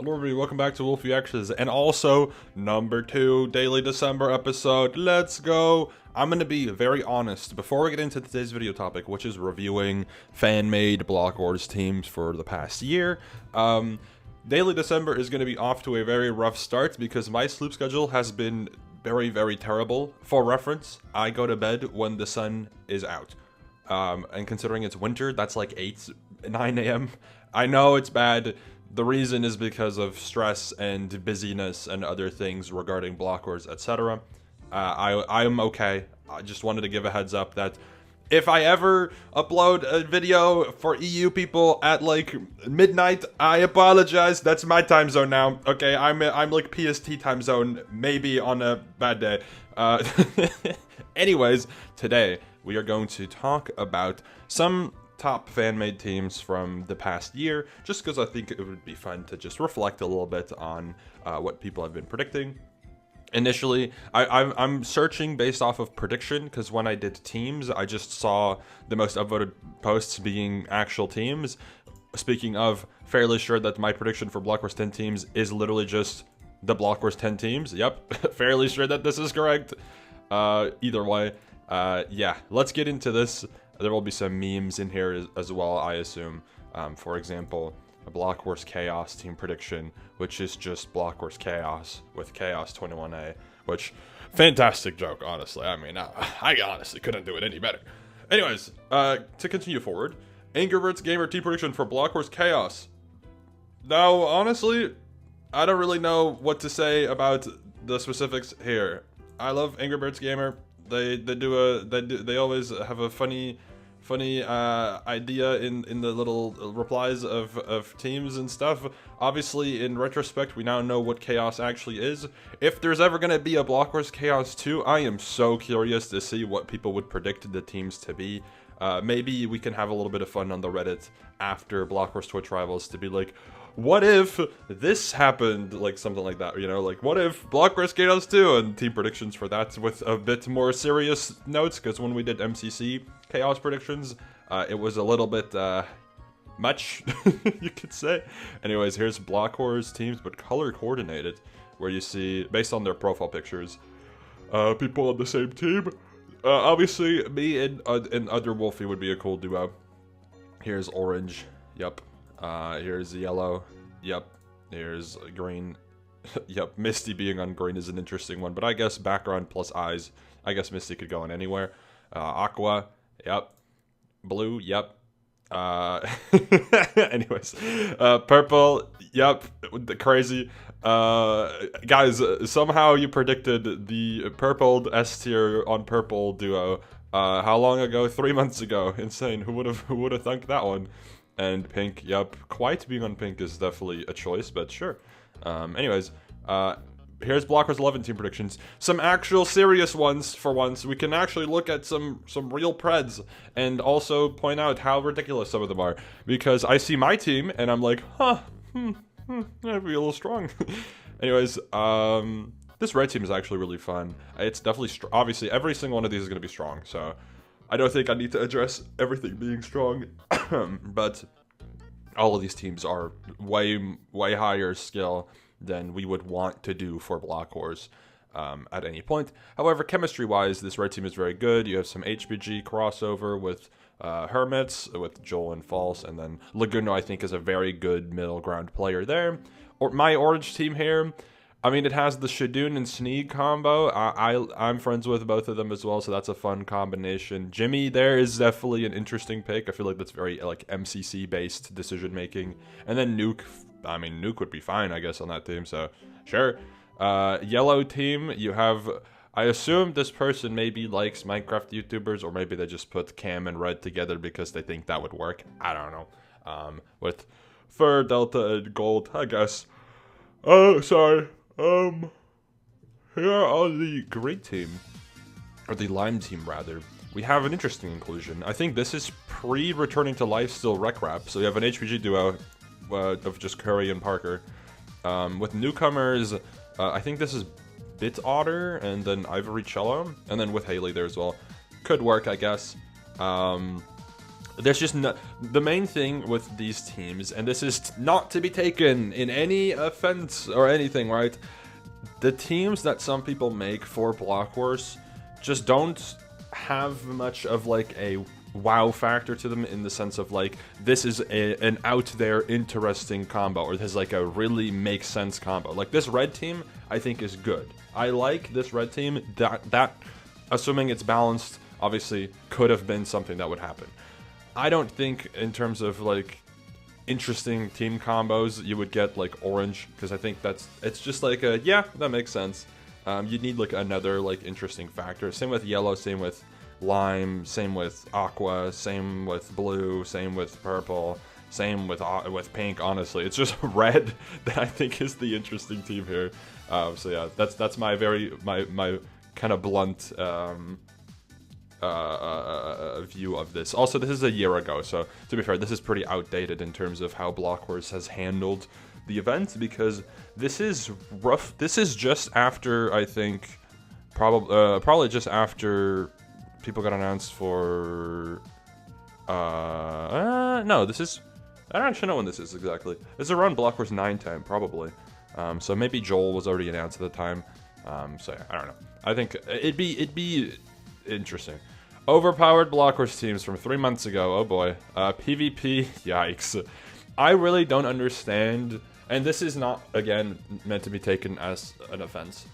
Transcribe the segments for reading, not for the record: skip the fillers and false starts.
Hello everybody, welcome back to Wolfeei's and also number 2 Daily December episode. Let's go! I'm going to be very honest before we get into today's video topic, which is reviewing fan-made Block Wars teams for the past year. Daily December is going to be off to a very rough start because my sleep schedule has been very terrible. For reference, I go to bed when the sun is out. And considering it's winter, that's like 9 a.m. I know it's bad. The reason is because of stress and busyness and other things regarding Block Wars, etc. I'm okay. I just wanted to give a heads up that if I ever upload a video for EU people at like midnight, I apologize. That's my time zone now. Okay, I'm like PST time zone, maybe on a bad day. Anyways, today we are going to talk about some top fan-made teams from the past year, just because I think it would be fun to just reflect a little bit on what people have been predicting. Initially, I'm searching based off of prediction, because when I did teams, I just saw the most upvoted posts being actual teams. Speaking of, fairly sure that my prediction for Block Wars 10 teams is literally just the Block Wars 10 teams. Yep, fairly sure that this is correct. Either way, yeah, let's get into this. There will be some memes in here as well, I assume. For example, a Block Wars Chaos team prediction, which is just Block Wars Chaos with Chaos 21A, which, fantastic joke, honestly. I mean, I honestly couldn't do it any better. Anyways, to continue forward, Angry Birds Gamer team prediction for Block Wars Chaos. Now, honestly, I don't really know what to say about the specifics here. I love Angry Birds Gamer. They always have a funny idea in the little replies of teams and stuff. Obviously, in retrospect, we now know what Chaos actually is. If there's ever going to be a Block Wars Chaos 2, I am so curious to see what people would predict the teams to be. Maybe we can have a little bit of fun on the Reddit after Block Wars Twitch Rivals to be like, what if this happened, like something like that, you know, like what if Block Wars Chaos 2, and team predictions for that with a bit more serious notes, because when we did MCC Chaos predictions, it was a little bit much, you could say. Anyways, here's Block Wars teams, but color coordinated, where you see, based on their profile pictures, people on the same team. Obviously, me and other Wolfeei would be a cool duo. Here's orange, yep. Here's yellow, yep. Here's green, yep. Misty being on green is an interesting one, but I guess background plus eyes, I guess Misty could go in anywhere. Aqua, yep. Blue, yep. Anyways, purple, yep. Crazy. Guys, somehow you predicted the purpled S tier on purple duo. How long ago? 3 months ago. Insane. Who would have thunk that one? And pink, yep. Quite being on pink is definitely a choice, but sure. Anyways, here's Block Wars 11 team predictions. Some actual serious ones for once. We can actually look at some real preds and also point out how ridiculous some of them are. Because I see my team and I'm like, that'd be a little strong. Anyways, this red team is actually really fun. It's definitely obviously every single one of these is going to be strong, so I don't think I need to address everything being strong. But all of these teams are way higher skill than we would want to do for Block Wars at any point. However, chemistry-wise, this red team is very good. You have some HBG crossover with Hermits, with Joel and False, and then Laguno, I think, is a very good middle ground player there. Or my orange team here, I mean, it has the Shadoon and Sneak combo. I'm friends with both of them as well, so that's a fun combination. Jimmy there is definitely an interesting pick. I feel like that's very like MCC-based decision-making. And then Nuke, I mean, Nuke would be fine, I guess, on that team, so sure. Yellow team, you have, I assume this person maybe likes Minecraft YouTubers, or maybe they just put Cam and Red together because they think that would work. I don't know. With Fur, Delta, and Gold, I guess. Oh, sorry. Here on the green team, or the lime team rather, we have an interesting inclusion. I think this is pre-returning to life still rec rap, so we have an HPG duo of just Curry and Parker. With newcomers, I think this is Bit Otter and then Ivory Cello, and then with Haley there as well. Could work, I guess. there's just no, the main thing with these teams, and this is not to be taken in any offense or anything, right? The teams that some people make for Block Wars just don't have much of like a wow factor to them, in the sense of like, this is an out there interesting combo, or this is like a really makes sense combo. Like this red team I think is good. I like this red team. That assuming it's balanced, obviously could have been something that would happen. I don't think in terms of like interesting team combos you would get like orange, because I think it's just like a, yeah, that makes sense. You'd need like another like interesting factor. Same with yellow, same with lime, same with aqua, same with blue, same with purple, same with pink. Honestly, it's just red that I think is the interesting team here. So yeah, that's my my kind of blunt view of this. Also, this is a year ago, so to be fair, this is pretty outdated in terms of how Block Wars has handled the event, because this is rough. This is just after, I think, probably just after people got announced for no, this is, I don't actually know when this is exactly. It's around Block Wars 9-10 probably. So maybe Joel was already announced at the time. So yeah, I don't know. I think it'd be interesting. Overpowered Block Wars teams from 3 months ago. Oh boy. PvP. Yikes. I really don't understand, and this is not, again, meant to be taken as an offense.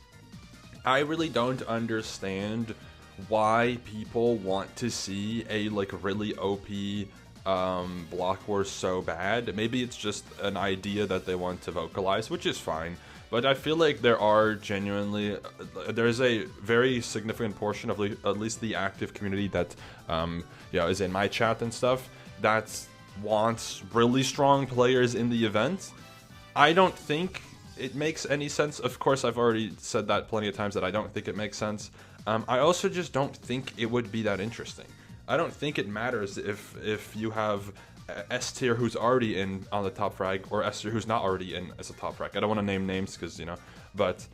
I really don't understand why people want to see a like really OP Block Wars so bad. Maybe it's just an idea that they want to vocalize, which is fine. But I feel like there are genuinely, there's a very significant portion of at least the active community that, is in my chat and stuff, that wants really strong players in the event. I don't think it makes any sense. Of course, I've already said that plenty of times that I don't think it makes sense. I also just don't think it would be that interesting. I don't think it matters if you have S tier who's already in on the top frag, or S tier who's not already in as a top frag. I don't want to name names because, but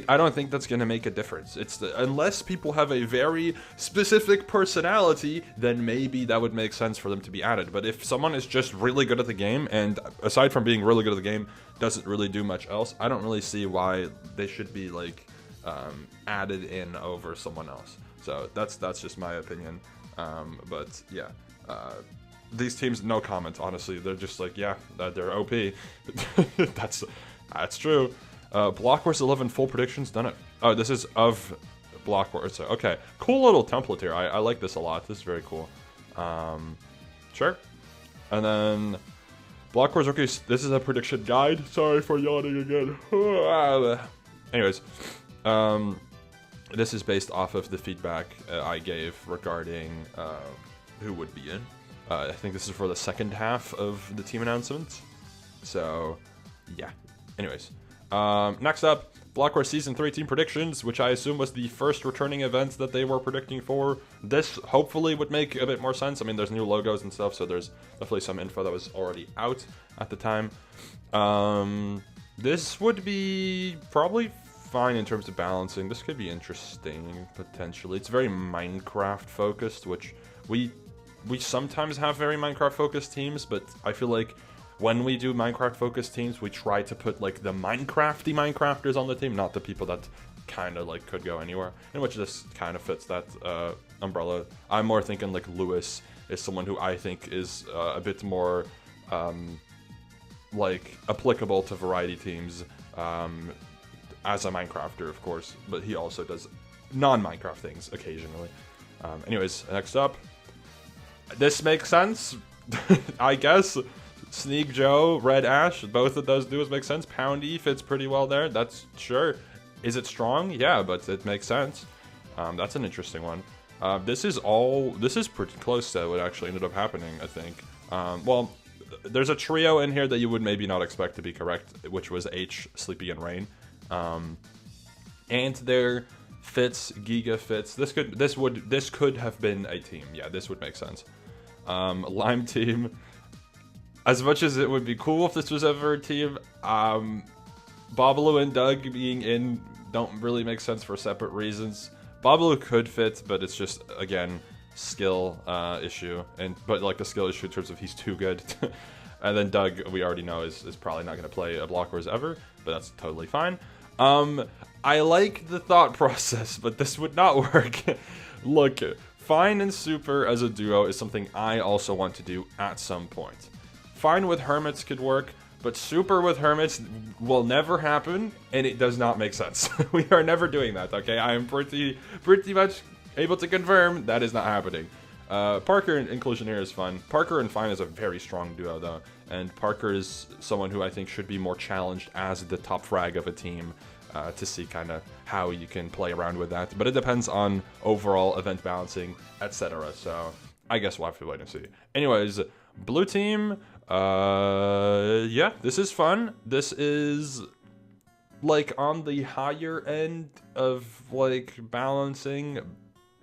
I don't think that's going to make a difference. Unless people have a very specific personality, then maybe that would make sense for them to be added. But if someone is just really good at the game, and aside from being really good at the game, doesn't really do much else, I don't really see why they should be like added in over someone else. So that's just my opinion. But yeah. These teams, no comment, honestly. They're just like, yeah, they're OP. That's true. Block Wars 11 full predictions done it. Oh, this is of Block Wars. So, okay, cool little template here. I like this a lot. This is very cool. Sure. And then Block Wars rookies. This is a prediction guide. Sorry for yawning again. Anyways, this is based off of the feedback I gave regarding who would be in. I think this is for the second half of the team announcements. So, yeah. Anyways. Next up, Block Wars Season 3 team predictions, which I assume was the first returning event that they were predicting for. This hopefully would make a bit more sense. I mean, there's new logos and stuff, so there's definitely some info that was already out at the time. This would be probably fine in terms of balancing. This could be interesting, potentially. It's very Minecraft-focused, which we sometimes have very Minecraft-focused teams, but I feel like when we do Minecraft-focused teams, we try to put, like, the Minecrafty Minecrafters on the team, not the people that kind of, like, could go anywhere, in which this kind of fits that umbrella. I'm more thinking, like, Lewis is someone who I think is a bit more, like, applicable to variety teams, as a Minecrafter, of course, but he also does non-Minecraft things occasionally. Anyways, next up. This makes sense, I guess. Sneak Joe, Red Ash, both of those duos make sense. Poundy fits pretty well there, that's sure. Is it strong? Yeah, but it makes sense. That's an interesting one. This is pretty close to what actually ended up happening, I think. Well, there's a trio in here that you would maybe not expect to be correct, which was H, Sleepy, and Rain. And there fits, Giga fits. This could have been a team. Yeah, this would make sense. Lime team. As much as it would be cool if this was ever a team, Babalu and Doug being in don't really make sense for separate reasons. Babalu could fit, but it's just, again, skill issue, but like the skill issue in terms of he's too good. And then Doug, we already know, is probably not going to play a blockwars ever, but that's totally fine. I like the thought process, but this would not work. Look, Fine and Super as a duo is something I also want to do at some point. Fine with Hermits could work, but Super with Hermits will never happen, and it does not make sense. We are never doing that, okay? I am pretty much able to confirm that is not happening. Parker and Inclusioneer is fun. Parker and Fine is a very strong duo, though, and Parker is someone who I think should be more challenged as the top frag of a team to see kind of how you can play around with that. But it depends on overall event balancing, etc. So I guess we'll have to wait and see. Anyways, blue team, yeah, this is fun. This is like on the higher end of like balancing,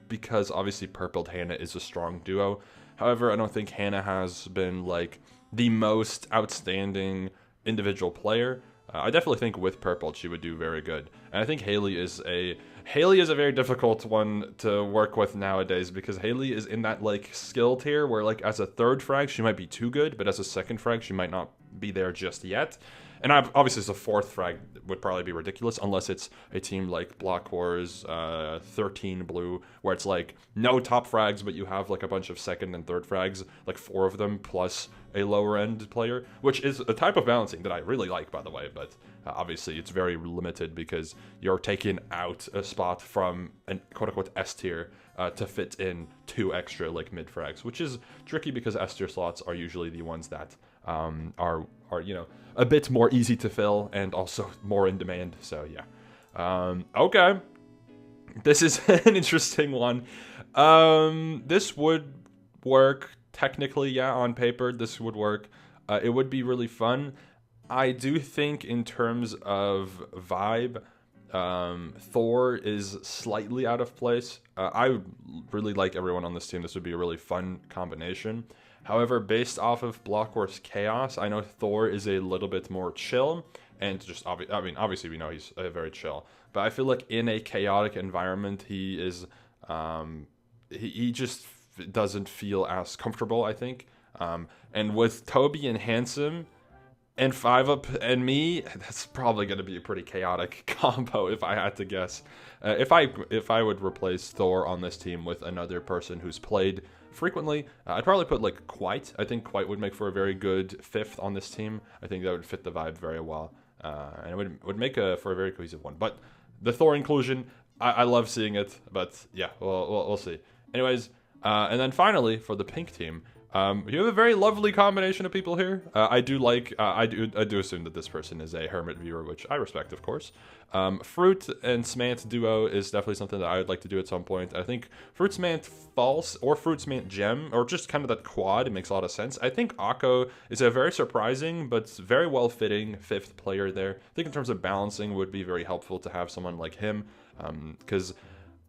because obviously Purpled Hannah is a strong duo. However, I don't think Hannah has been like the most outstanding individual player. I definitely think with Purpled she would do very good. And I think Haley is a very difficult one to work with nowadays, because Haley is in that like skill tier where like as a third frag she might be too good, but as a second frag she might not be there just yet. And obviously as a fourth frag would probably be ridiculous, unless it's a team like blockwars 13 blue, where it's like no top frags, but you have like a bunch of second and third frags, like 4 of them plus a lower end player, which is a type of balancing that I really like, by the way. But obviously it's very limited because you're taking out a spot from an quote-unquote S tier to fit in 2 extra like mid frags, which is tricky because S tier slots are usually the ones that are you know, a bit more easy to fill and also more in demand. So yeah, okay, this is an interesting one. This would work technically, yeah, on paper this would work. It would be really fun. I do think in terms of vibe, Thor is slightly out of place. I really like everyone on this team. This would be a really fun combination. However, based off of blockwars chaos, I know Thor is a little bit more chill, and just obviously we know he's very chill. But I feel like in a chaotic environment, he is he just doesn't feel as comfortable, I think. And with Toby and Handsome and 5UP and me, that's probably going to be a pretty chaotic combo if I had to guess. If I would replace Thor on this team with another person who's played frequently, I'd probably put like Quite. I think Quite would make for a very good 5th on this team. I think that would fit the vibe very well, and it would make for a very cohesive one. But the Thor inclusion, I love seeing it. But yeah, we'll see. Anyways, and then finally for the pink team, you have a very lovely combination of people here. I do assume that this person is a Hermit viewer, which I respect, of course. Fruit and Smant duo is definitely something that I would like to do at some point. I think Fruit Smant False or Fruit Smant Gem, or just kind of that quad, it makes a lot of sense. I think Akko is a very surprising but very well-fitting 5th player there. I think in terms of balancing would be very helpful to have someone like him, because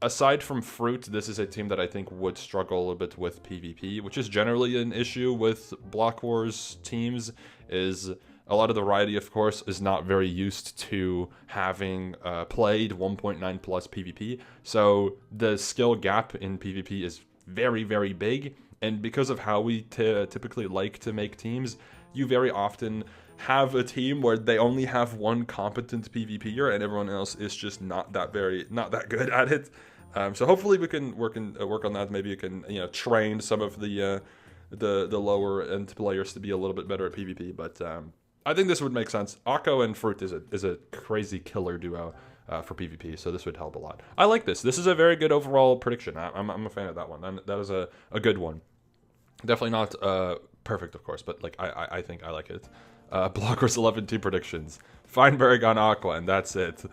aside from Fruit, this is a team that I think would struggle a little bit with PvP, which is generally an issue with blockwars teams, is a lot of the variety, of course, is not very used to having played 1.9 plus PvP. So the skill gap in PvP is very, very big. And because of how we typically like to make teams, you very often have a team where they only have one competent PvPer and everyone else is just not that good at it. So hopefully we can work on that. Maybe you can train some of the lower end players to be a little bit better at PvP. But I think this would make sense. Akko and Fruit is a crazy killer duo for PvP, so this would help a lot. I like this. This is a very good overall prediction. I'm a fan of that one. That is a good one. Definitely not perfect, of course, but like I think I like it. Blockwars 11 team predictions. Feinberg on Aqua, and that's it.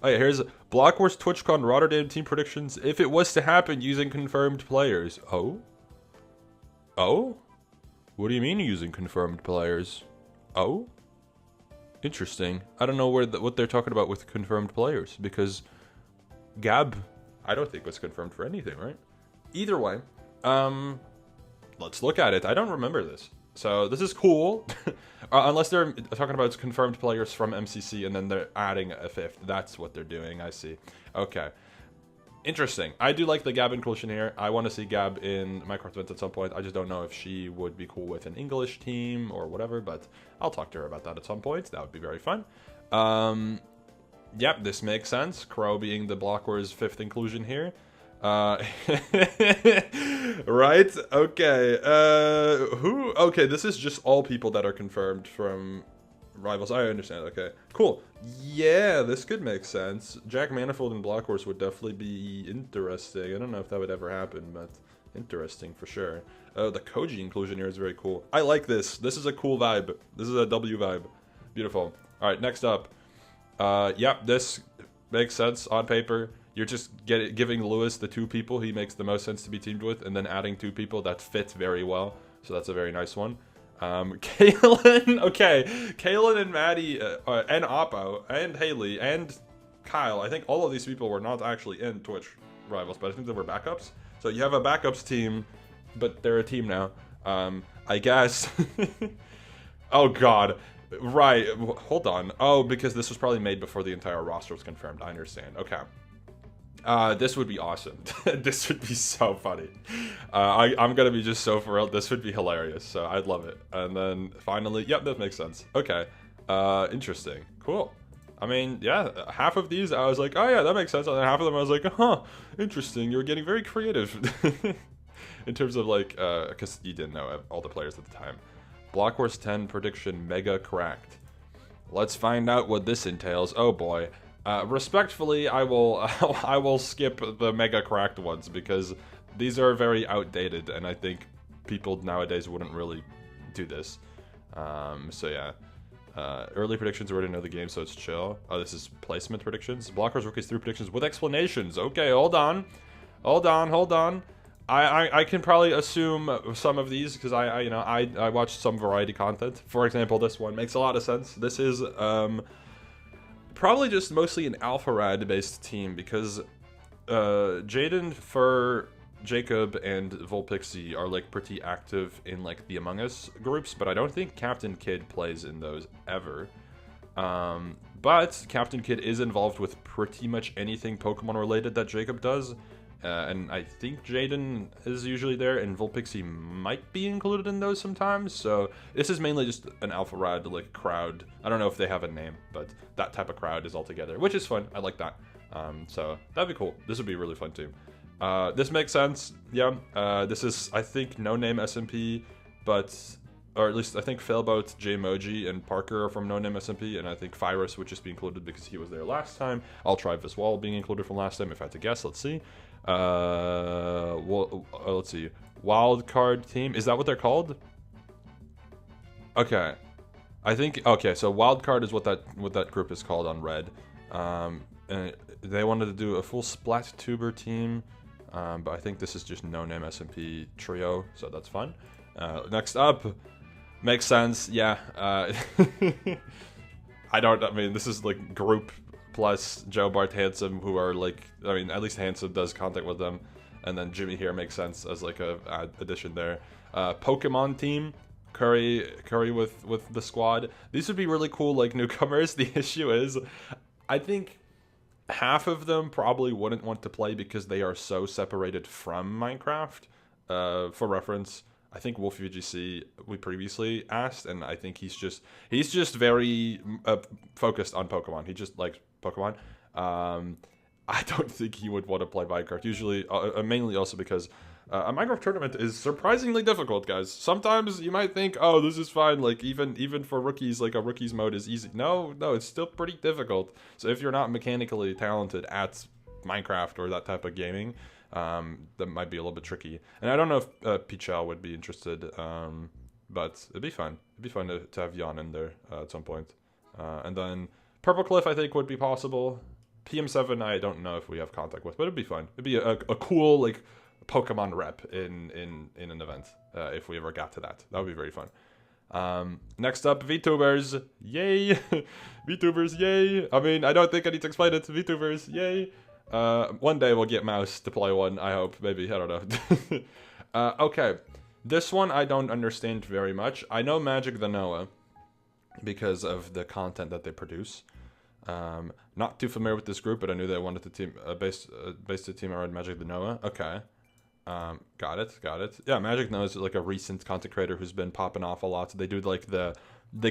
Oh yeah, here's Blockwars TwitchCon Rotterdam team predictions if it was to happen using confirmed players. Oh? What do you mean using confirmed players? Oh? Interesting. I don't know what they're talking about with confirmed players, because Gab, I don't think was confirmed for anything, right? Either way, let's look at it. I don't remember this. So this is cool, unless they're talking about confirmed players from MCC and then they're adding a 5th. That's what they're doing, I see. Okay. Interesting. I do like the Gab inclusion here. I want to see Gab in Minecraft events at some point. I just don't know if she would be cool with an English team or whatever, but I'll talk to her about that at some point. That would be very fun. Yep, this makes sense. Crow being the blockwars 5th inclusion here. Right? Okay. Who? Okay, this is just all people that are confirmed from Rivals. I understand. Okay, cool. Yeah, this could make sense. Jack Manifold and Blockwars would definitely be interesting. I don't know if that would ever happen, but interesting for sure. Oh, the Koji inclusion here is very cool. I like this. This is a cool vibe. This is a W vibe. Beautiful. All right, next up. Yep, this makes sense on paper. You're just giving Lewis the 2 people he makes the most sense to be teamed with, and then adding 2 people that fit very well. So that's a very nice one. Kaylin, okay, Kaylin and Maddie, and Oppo, and Haley, and Kyle. I think all of these people were not actually in Twitch Rivals, but I think they were backups. So you have a backups team, but they're a team now. I guess. Oh God. Right, hold on. Oh, because this was probably made before the entire roster was confirmed. I understand. Okay. This would be awesome. This would be so funny. I'm gonna be just so for real. This would be hilarious. So I'd love it. And then finally, yep, that makes sense. Okay. Interesting. Cool. I mean, yeah, half of these I was like, oh yeah, that makes sense. And then half of them I was like, huh, interesting. You're getting very creative in terms of like, because you didn't know all the players at the time. Block Wars 10 prediction mega cracked. Let's find out what this entails. Oh boy. Respectfully, I will skip the mega cracked ones because these are very outdated, and I think people nowadays wouldn't really do this. So yeah. Early predictions, we already know the game, so it's chill. Oh, this is placement predictions. Blockers Rookies 3 predictions with explanations. Okay, hold on. I can probably assume some of these because I watched some variety content. For example, this one makes a lot of sense. This is probably just mostly an Alpha Rad based team because Jaden, Fur, Jacob, and Volpixie are like pretty active in like the Among Us groups, but I don't think Captain Kid plays in those ever. But Captain Kid is involved with pretty much anything Pokemon related that Jacob does. And I think Jaden is usually there, and Volpixie might be included in those sometimes. So this is mainly just an Alpha Rad like crowd. I don't know if they have a name, but that type of crowd is all together, which is fun. I like that. So that'd be cool. This would be really fun too. This makes sense. Yeah. This is, I think, no name SMP, but or at least I think Failboat, Jmoji, and Parker are from No Name SMP, and I think Virus would just be included because he was there last time. I'll try Viswall being included from last time if I had to guess. Let's see. Well, let's see. Wildcard team, is that what they're called? Okay, I think okay. So Wildcard is what that group is called on Red. And they wanted to do a full Splat Tuber team, but I think this is just No Name SMP trio, so that's fun. Next up, makes sense. Yeah. I mean, this is like group plus Joe Bart Handsome, who are like, I mean, at least Handsome does contact with them, and then Jimmy here makes sense as like a addition there. Pokemon team, Curry with the squad. These would be really cool, like newcomers. The issue is, I think half of them probably wouldn't want to play because they are so separated from Minecraft. For reference, I think Wolfeei VGC we previously asked, and I think he's just very focused on Pokemon. He just likes Pokemon. I don't think he would want to play Minecraft. Usually, mainly also because a Minecraft tournament is surprisingly difficult, guys. Sometimes you might think, oh, this is fine. Like even for rookies, like a rookies mode is easy. No, it's still pretty difficult. So if you're not mechanically talented at Minecraft or that type of gaming, that might be a little bit tricky. And I don't know if Pichel would be interested, but it'd be fun. It'd be fun to have Jan in there at some point. And then Purple Cliff, I think, would be possible. PM7, I don't know if we have contact with, but it'd be fun. It'd be a cool like Pokemon rep in an event if we ever got to that. That would be very fun. Next up, VTubers, yay! VTubers, yay! I mean, I don't think I need to explain it. VTubers, yay! One day we'll get Mouse to play one, I hope. Maybe, I don't know. Okay, this one I don't understand very much. I know Magic the Noah because of the content that they produce. Not too familiar with this group, but I knew they wanted to team based the team around Magic the Noah. Okay. Got it. Yeah, Magic Noah is like a recent content creator who's been popping off a lot. So they do like the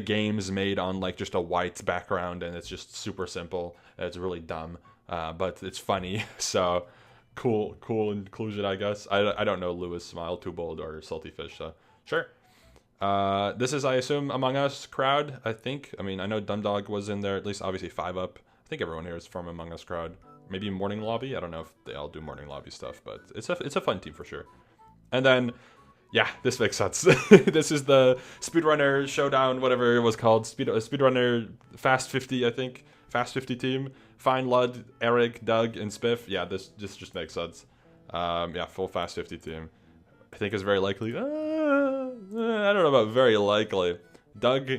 games made on like just a white background, and it's just super simple. It's really dumb, but it's funny. So cool inclusion, I guess. I don't know Lewis, Smile, Too Bold, or Salty Fish, so sure. This is, I assume, Among Us crowd, I think. I mean, I know Dumdog was in there, at least obviously 5UP. I think everyone here is from Among Us crowd. Maybe Morning Lobby? I don't know if they all do Morning Lobby stuff, but it's a fun team for sure. And then, yeah, this makes sense. This is the Speedrunner Showdown, whatever it was called. Speedrunner Fast 50, I think. Fast 50 team. Fine Lud, Eric, Doug, and Spiff. Yeah, this just makes sense. Yeah, full Fast 50 team. I think is very likely. I don't know about very likely. Doug,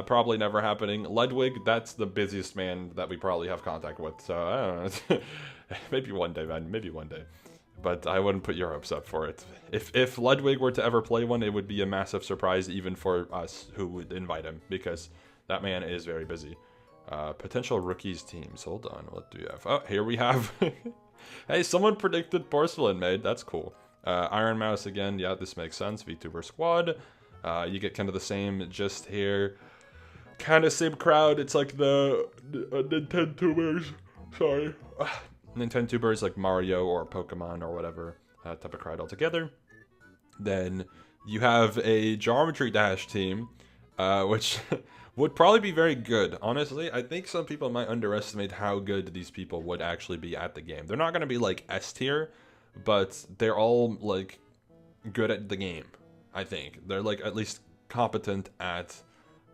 probably never happening. Ludwig, that's the busiest man that we probably have contact with. So, I don't know. Maybe one day, man. Maybe one day. But I wouldn't put your hopes up for it. If Ludwig were to ever play one, it would be a massive surprise even for us who would invite him. Because that man is very busy. Potential rookies teams. Hold on. What do you have? Oh, here we have... Hey, someone predicted Porcelain Maid. That's cool. Iron Mouse again. Yeah, this makes sense. VTuber squad. You get kind of the same gist here. Kind of same crowd. It's like the Nintendo-tubers. Sorry. Nintendo-tubers like Mario or Pokemon or whatever type of crowd altogether. Then you have a Geometry Dash team, which would probably be very good. Honestly, I think some people might underestimate how good these people would actually be at the game. They're not going to be like S tier, but they're all like good at the game. I think they're like at least competent at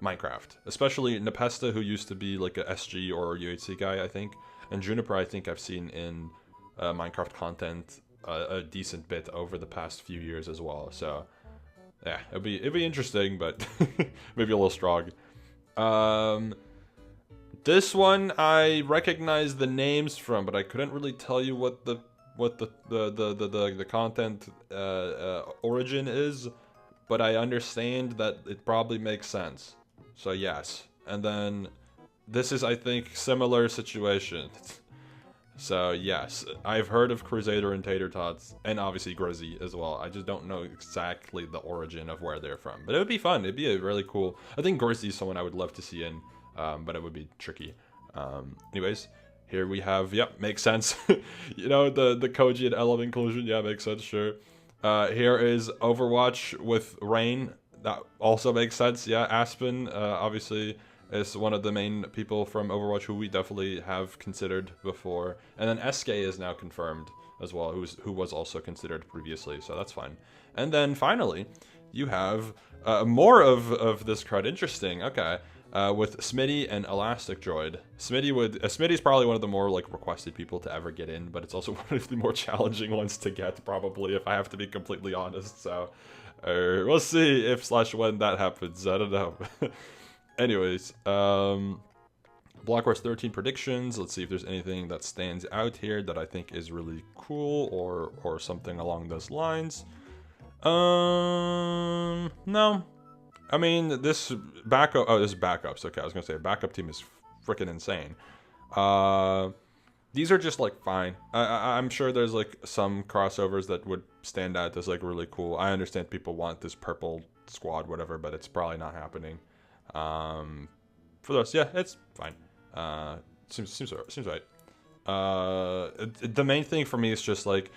Minecraft, especially Nepesta, who used to be like a SG or UHC guy, I think, and Juniper, I think I've seen in Minecraft content a decent bit over the past few years as well. So yeah, it'd be interesting, but maybe a little strong. This one I recognize the names from, but I couldn't really tell you what the content origin is, but I understand that it probably makes sense. So yes. And then this is, I think, similar situation. So yes, I've heard of Crusader and Tater Tots, and obviously Grizzy as well. I just don't know exactly the origin of where they're from, but it would be fun. It'd be a really cool. I think Grizzy is someone I would love to see in, but it would be tricky. Anyways, here we have. Yep, makes sense. You know, the Koji and Ella inclusion. Yeah, makes sense. Sure. Here is Overwatch with Rain. That also makes sense. Yeah, Aspen. Obviously, is one of the main people from Overwatch who we definitely have considered before. And then SK is now confirmed as well, who was also considered previously, so that's fine. And then finally, you have more of this crowd. Interesting, okay. With Smitty and Elastic Droid. Smitty's probably one of the more like requested people to ever get in, but it's also one of the more challenging ones to get, probably, if I have to be completely honest. So we'll see if / when that happens. I don't know. Anyways, blockwars 13 predictions. Let's see if there's anything that stands out here that I think is really cool or something along those lines. No. I mean, this backup. Oh, this is backups. Okay, I was gonna say backup team is freaking insane. These are just like fine. I'm sure there's like some crossovers that would stand out as like really cool. I understand people want this purple squad, whatever, but it's probably not happening. For those, yeah, it's fine. Seems right. The main thing for me is just like,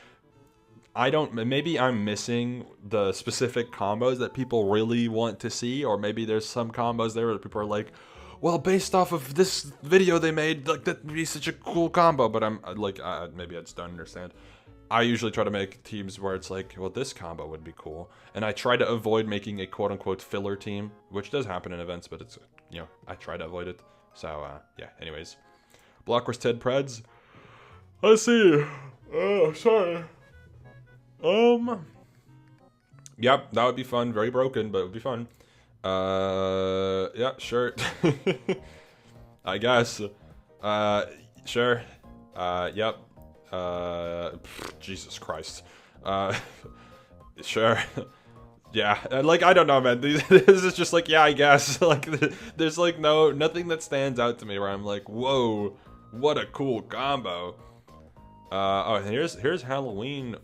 maybe I'm missing the specific combos that people really want to see, or maybe there's some combos there that people are like, well, based off of this video they made, like that'd be such a cool combo, but I'm like, maybe I just don't understand. I usually try to make teams where it's like, well, this combo would be cool. And I try to avoid making a quote-unquote filler team, which does happen in events, but it's, you know, I try to avoid it. So, yeah, anyways. Blockwars Ted Preds. Let's see. Oh, sorry. Yep, that would be fun. Very broken, but it would be fun. Yeah, sure. I guess. Sure. Yep. Jesus Christ. Sure. Yeah, like, I don't know, man. This is just like, yeah, I guess. Like, there's like nothing that stands out to me where I'm like, whoa, what a cool combo. Oh, and here's Halloween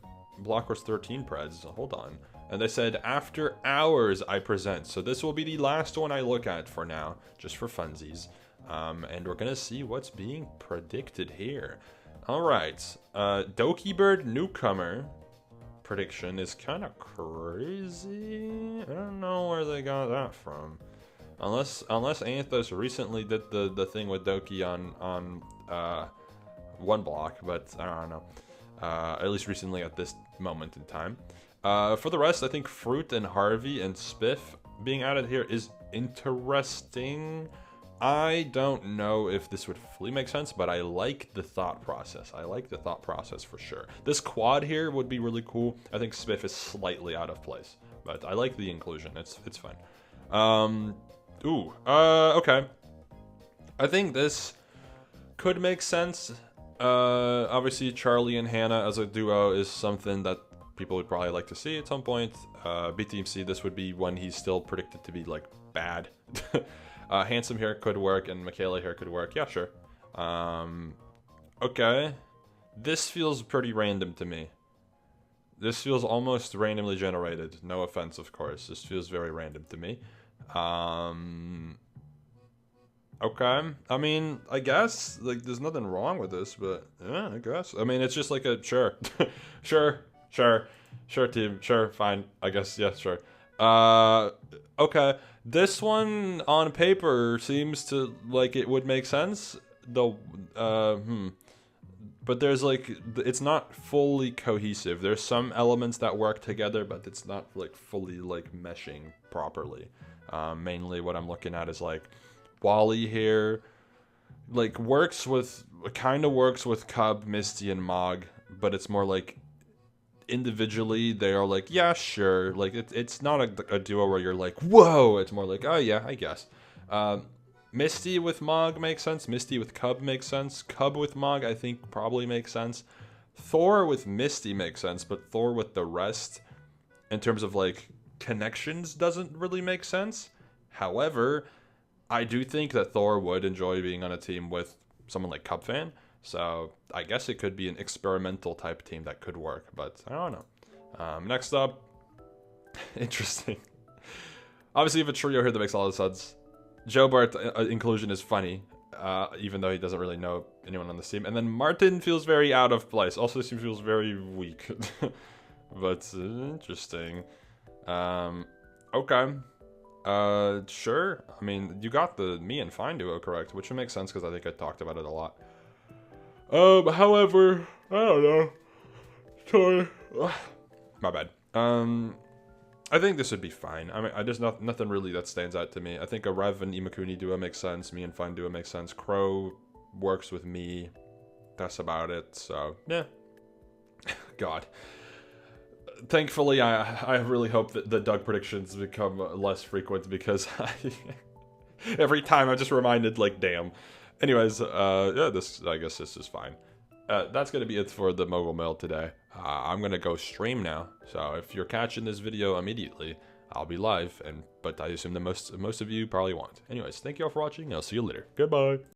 Blockwars 13 Preds. Hold on. And they said, after hours I present. So this will be the last one I look at for now, just for funsies. And we're gonna see what's being predicted here. Alright, Doki Bird Newcomer prediction is kind of crazy. I don't know where they got that from. Unless Anthos recently did the thing with Doki on one block, but I don't know. At least recently at this moment in time. For the rest, I think Fruit and Harvey and Spiff being added here is interesting. I don't know if this would fully make sense, but I like the thought process. I like the thought process for sure. This quad here would be really cool. I think Spiff is slightly out of place, but I like the inclusion. It's fine. Okay. I think this could make sense. Obviously, Charlie and Hannah as a duo is something that people would probably like to see at some point. BTMC, this would be when he's still predicted to be, like, bad. Handsome here could work, and Michaela here could work. Yeah, sure. Okay. This feels pretty random to me. This feels almost randomly generated. No offense, of course. This feels very random to me. Okay. I mean, I guess, like, there's nothing wrong with this, but, yeah, I guess. I mean, it's just like a, sure. Sure, team. Sure, fine. I guess, yeah, sure. Okay. This one, on paper, seems to, like, it would make sense. But there's, like, it's not fully cohesive. There's some elements that work together, but it's not, like, fully, like, meshing properly. Mainly what I'm looking at is, like, Wally here, like, kind of works with Cub, Misty, and Mog, but it's more, like, individually they are like, yeah, sure, like it's not a duo where you're like, whoa. It's more like, oh yeah, I guess. Misty with Mog makes sense. Misty with Cub makes sense. Cub with Mog I think probably makes sense. Thor with Misty makes sense, but Thor with the rest in terms of like connections doesn't really make sense. However, I do think that Thor would enjoy being on a team with someone like Cub Fan. So I guess it could be an experimental type team that could work, but I don't know. Next up, interesting. Obviously, you have a trio here that makes a lot of sense. Joe Bart inclusion is funny, even though he doesn't really know anyone on this team. And then Martin feels very out of place. Also, this team feels very weak, but interesting. Okay. Sure. I mean, you got the me and Fine duo correct, which would make sense because I think I talked about it a lot. However, I don't know. Sorry. My bad. I think this would be fine. I mean, there's nothing really that stands out to me. I think a Rev and Imakuni duo makes sense. Me and Fine duo makes sense. Crow works with me. That's about it. So, yeah. God. Thankfully, I really hope that the Doug predictions become less frequent because every time I'm just reminded, like, damn. Anyways, yeah, I guess this is fine. That's going to be it for the Mogul Mail today. I'm going to go stream now. So if you're catching this video immediately, I'll be live. But I assume that most of you probably won't. Anyways, thank you all for watching. I'll see you later. Goodbye.